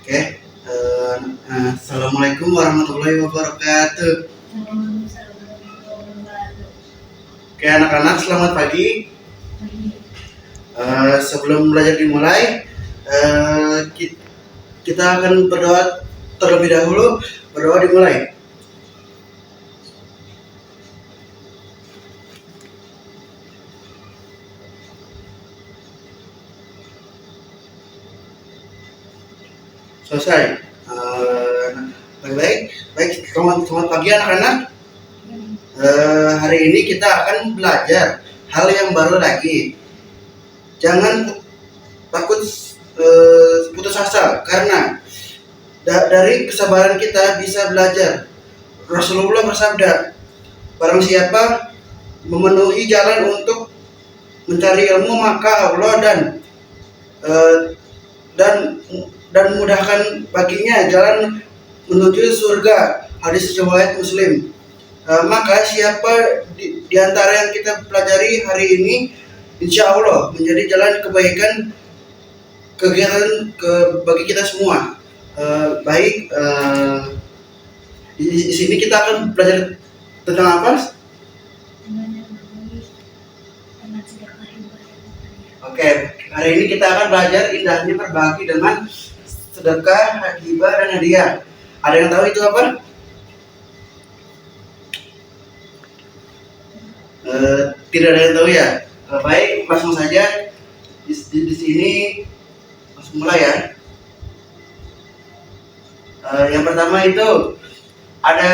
Oke, Assalamualaikum warahmatullahi wabarakatuh. Oke, anak-anak, selamat pagi. Sebelum belajar dimulai, kita akan berdoa terlebih dahulu. Berdoa dimulai. Selesai. Baik. Selamat pagi anak-anak. Hari ini kita akan belajar hal yang baru lagi. Jangan takut putus asa, karena dari kesabaran kita bisa belajar. Rasulullah bersabda, barang siapa memenuhi jalan untuk mencari ilmu, maka Allah dan mudahkan baginya jalan menuju surga. Hadis riwayat Muslim. Maka siapa di antara yang kita pelajari hari ini, insya Allah menjadi jalan kebaikan, kegiatan bagi kita semua. Di sini kita akan belajar tentang apa? Oke, hari ini kita akan belajar indahnya berbagi dengan sedekah, hibah, dan hadiah. Ada yang tahu itu apa? Tidak ada yang tahu ya. Baik, langsung saja di sini langsung mulai ya. Yang pertama itu ada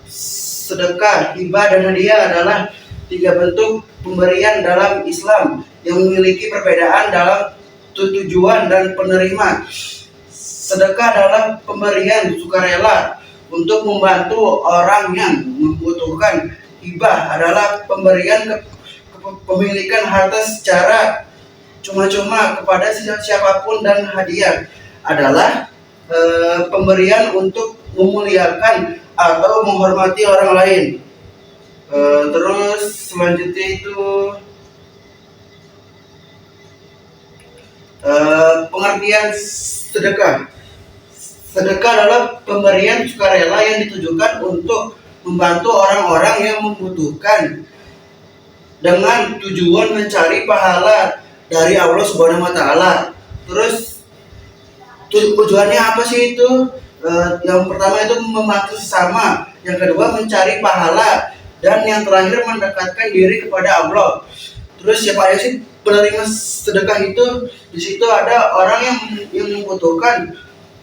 sedekah, hibah, dan hadiah adalah 3 bentuk pemberian dalam Islam yang memiliki perbedaan dalam tujuan dan penerima. Sedekah adalah pemberian sukarela untuk membantu orang yang membutuhkan. Hibah adalah pemberian kepemilikan harta secara cuma-cuma kepada siapapun, dan hadiah adalah pemberian untuk memuliakan atau menghormati orang lain. Terus selanjutnya itu pengertian sedekah. Sedekah adalah pemberian sukarela yang ditujukan untuk membantu orang-orang yang membutuhkan dengan tujuan mencari pahala dari Allah Subhanahu wa Ta'ala. Terus tujuannya apa sih itu? Yang pertama itu membantu sesama, yang kedua mencari pahala, dan yang terakhir mendekatkan diri kepada Allah. Terus siapa aja sih penerima sedekah itu? Di situ ada orang yang membutuhkan,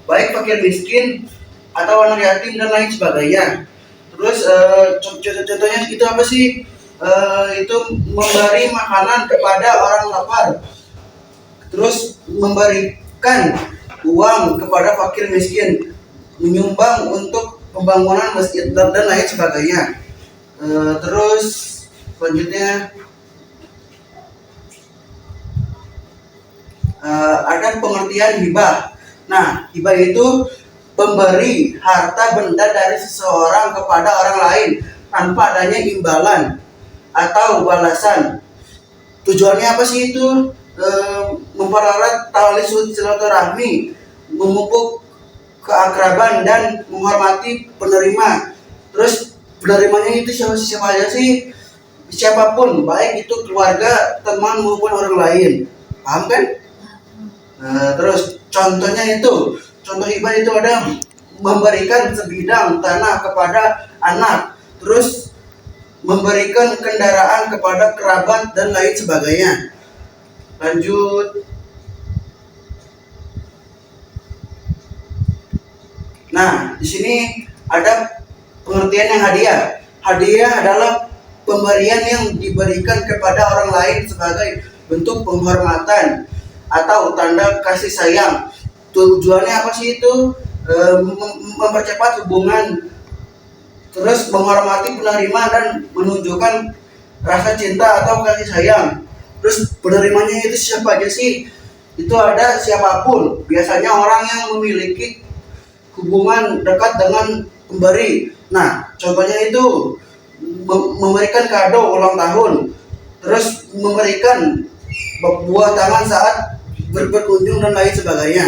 baik fakir miskin atau anak yatim dan lain sebagainya. Terus contohnya itu apa sih? Itu memberi makanan kepada orang lapar. Terus memberikan uang kepada fakir miskin, menyumbang untuk pembangunan masjid dan lain sebagainya. Terus selanjutnya ada pengertian hibah. Nah, hibah itu pemberi harta benda dari seseorang kepada orang lain tanpa adanya imbalan atau balasan. Tujuannya apa sih itu? Mempererat tali silaturahmi, memupuk keakraban, dan menghormati penerima. Terus penerimanya itu siapa aja sih? Siapapun, baik itu keluarga, teman maupun orang lain. Paham kan? Terus contoh hibah itu ada memberikan sebidang tanah kepada anak, terus memberikan kendaraan kepada kerabat dan lain sebagainya. Lanjut. Nah, di sini ada pengertian yang hadiah. Hadiah adalah pemberian yang diberikan kepada orang lain sebagai bentuk penghormatan atau tanda kasih sayang. Tujuannya apa sih itu? Mempercepat hubungan, terus menghormati penerima dan menunjukkan rasa cinta atau kasih sayang. Terus penerimanya itu siapa aja sih? Itu ada siapapun, biasanya orang yang memiliki hubungan dekat dengan pemberi. Nah, contohnya itu memberikan kado ulang tahun, terus memberikan buah tangan saat berkunjung dan lain sebagainya.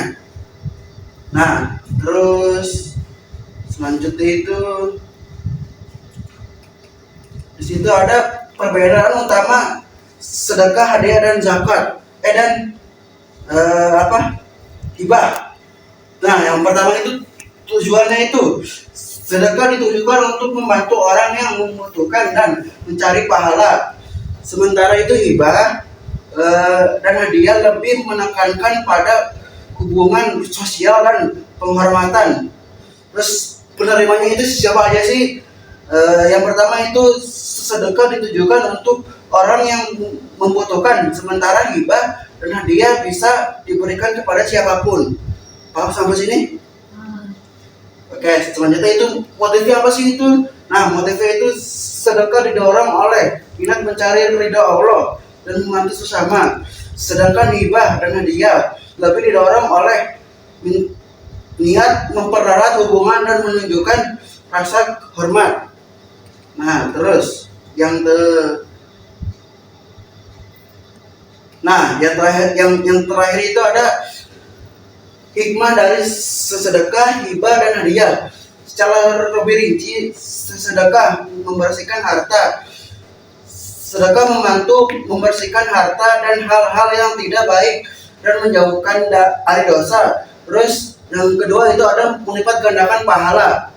Nah, terus selanjutnya itu di situ ada perbedaan utama sedekah, hadiah dan zakat. Dan apa? Hibah. Nah, yang pertama itu tujuannya itu sedekah ditujukan untuk membantu orang yang membutuhkan dan mencari pahala. Sementara itu hibah dan hadiah lebih menekankan pada hubungan sosial dan penghormatan. Terus penerimanya itu siapa aja sih? Yang pertama itu sedekah ditujukan untuk orang yang membutuhkan, sementara hibah dan hadiah bisa diberikan kepada siapapun. Paham sampai sini? Oke, selanjutnya itu motifnya apa sih itu? Nah, motifnya itu sedekah didorong oleh minat mencari ridha Allah dan membantu sesama. Sedangkan hibah dan hadiah lebih didorong oleh niat mempererat hubungan dan menunjukkan rasa hormat. Nah, terus yang yang terakhir itu ada hikmah dari sedekah, hibah dan hadiah. Secara lebih rinci, sedekah membersihkan harta. Sedekah membantu membersihkan harta dan hal-hal yang tidak baik dan menjauhkan dari dosa. Terus yang kedua itu ada melipat gandakan pahala.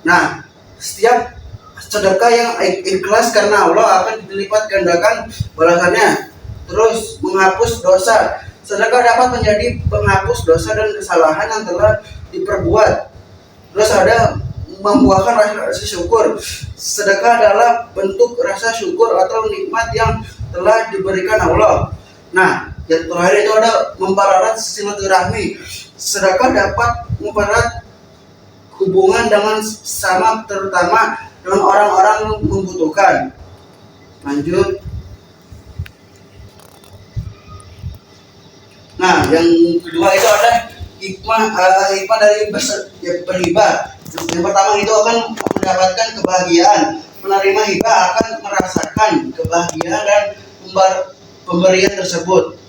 Nah, setiap sedekah yang ikhlas karena Allah akan dilipat gandakan balasannya. Terus menghapus dosa. Sedekah dapat menjadi penghapus dosa dan kesalahan yang telah diperbuat. Terus ada membuahkan rasa syukur. Sedekah adalah bentuk rasa syukur atau nikmat yang telah diberikan Allah. Nah, yang terakhir itu ada mempererat silaturahmi. Sedekah dapat mempererat hubungan dengan sesama, terutama dengan orang-orang yang membutuhkan. Lanjut. Nah, yang kedua itu ada hikmah dari berhibah. Yang pertama itu akan mendapatkan kebahagiaan. Menerima hibah akan merasakan kebahagiaan dan pemberian tersebut.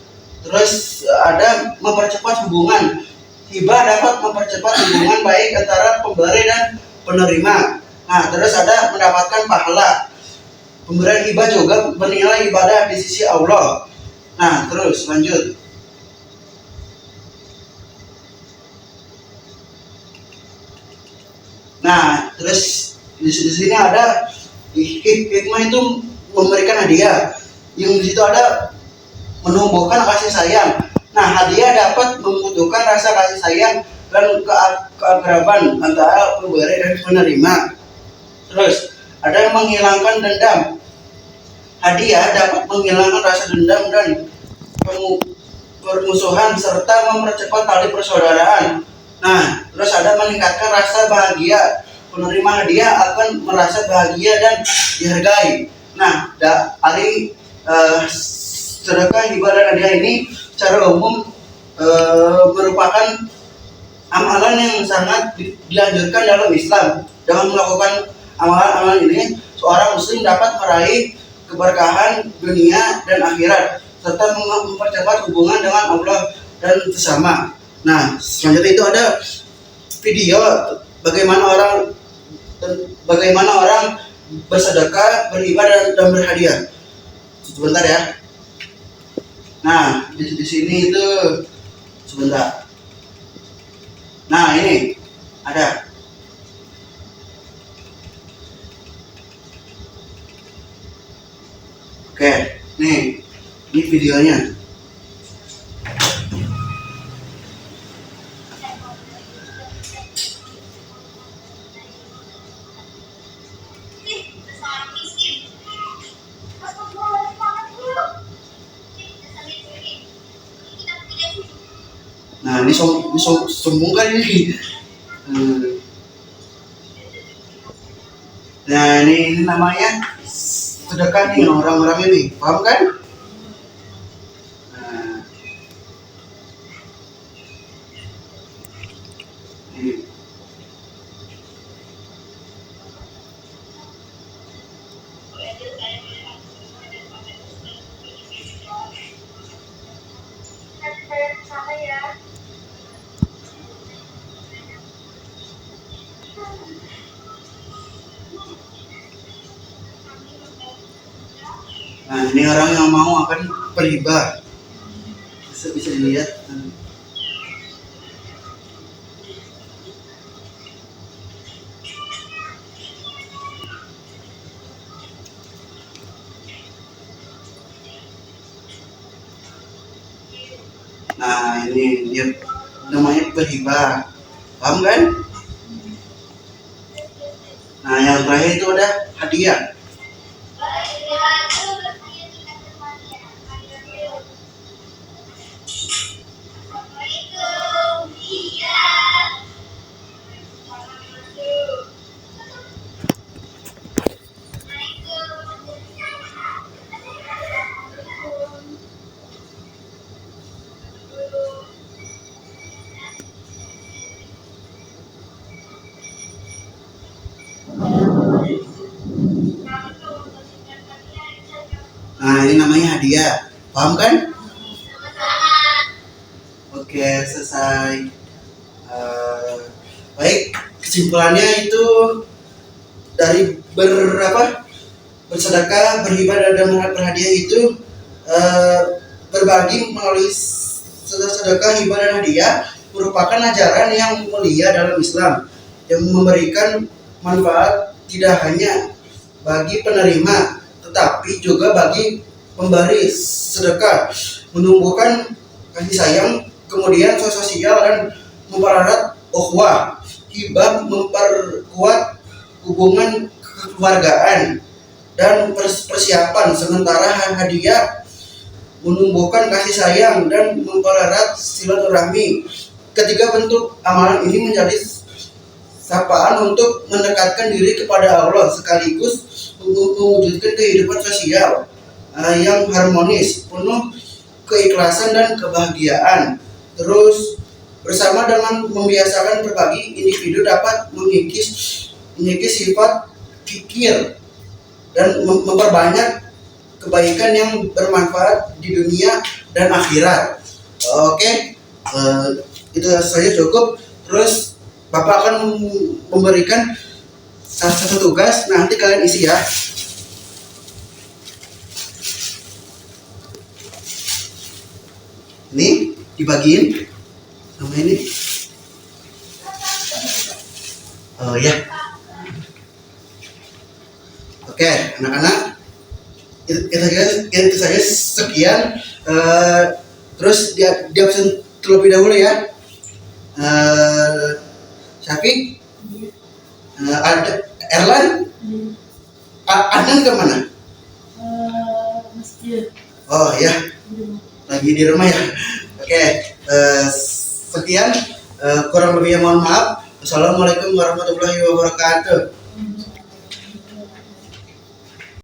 Terus ada mempercepat hubungan. Hibah dapat mempercepat hubungan baik antara pemberi dan penerima. Nah, terus ada mendapatkan pahala. Pemberian hibah juga bernilai ibadah di sisi Allah. Nah, terus lanjut. Nah, terus di sini ada hikmah itu memberikan hadiah. Yang di situ ada menumbuhkan kasih sayang. Nah, hadiah dapat membutuhkan rasa kasih sayang dan keakraban antara pemberi dan penerima. Terus ada yang menghilangkan dendam. Hadiah dapat menghilangkan rasa dendam dan permusuhan serta mempercepat tali persaudaraan. Nah, terus ada meningkatkan rasa bahagia. Penerima hadiah akan merasa bahagia dan dihargai. Nah, sedekah, hibah dan hadiah ini secara umum merupakan amalan yang sangat dianjurkan dalam Islam. Dengan melakukan amalan-amalan ini, seorang muslim dapat meraih keberkahan dunia dan akhirat serta mempercepat hubungan dengan Allah dan sesama. Nah, selanjutnya itu ada video bagaimana orang bersedekah, berhibah dan berhadiah. Sebentar ya. Nah, di sini itu sebentar. Nah, ini ada. Oke, nih, ini videonya. Nah, ini sombong kan ini. Nah, ini namanya sedekah nih orang-orang ini, paham kan? Nah, ini. Nah, ini orang yang mau akan berhibah. Bisa dilihat. Nah, ini dia namanya berhibah. Paham kan? Nah, yang terakhir itu ada hadiah. Nah, ini namanya hadiah. Paham kan? Oke, selesai. Baik, kesimpulannya itu dari bersedekah, berhibah dan berhadiah itu berbagi melalui sedekah, hibah dan hadiah merupakan ajaran yang mulia dalam Islam yang memberikan manfaat tidak hanya bagi penerima tetapi juga bagi pemberi sedekah, menumbuhkan kasih sayang, kemudian sosial dan mempererat ukhuwah. Hibah memperkuat hubungan kekeluargaan dan persiapan, sementara hadiah menumbuhkan kasih sayang dan mempererat silaturahmi. Ketiga bentuk amalan ini menjadi sapaan untuk mendekatkan diri kepada Allah sekaligus mewujudkan kehidupan sosial yang harmonis, penuh keikhlasan dan kebahagiaan. Terus bersama dengan membiasakan berbagi, individu dapat mengikis sifat fikir dan memperbanyak kebaikan yang bermanfaat di dunia dan akhirat. Oke, itu saja cukup. Terus Bapak akan memberikan satu tugas, nanti kalian isi ya. Ini dibagiin sama ini. Oh ya. Oke, anak-anak, itu saja sekian. Terus dia absen terlebih dahulu ya. Syafiq, ada Erlan, Adnan kemana? Masjid. Oh ya, lagi di rumah ya. Oke, sekian. Kurang lebihnya mohon maaf. Assalamualaikum warahmatullahi wabarakatuh.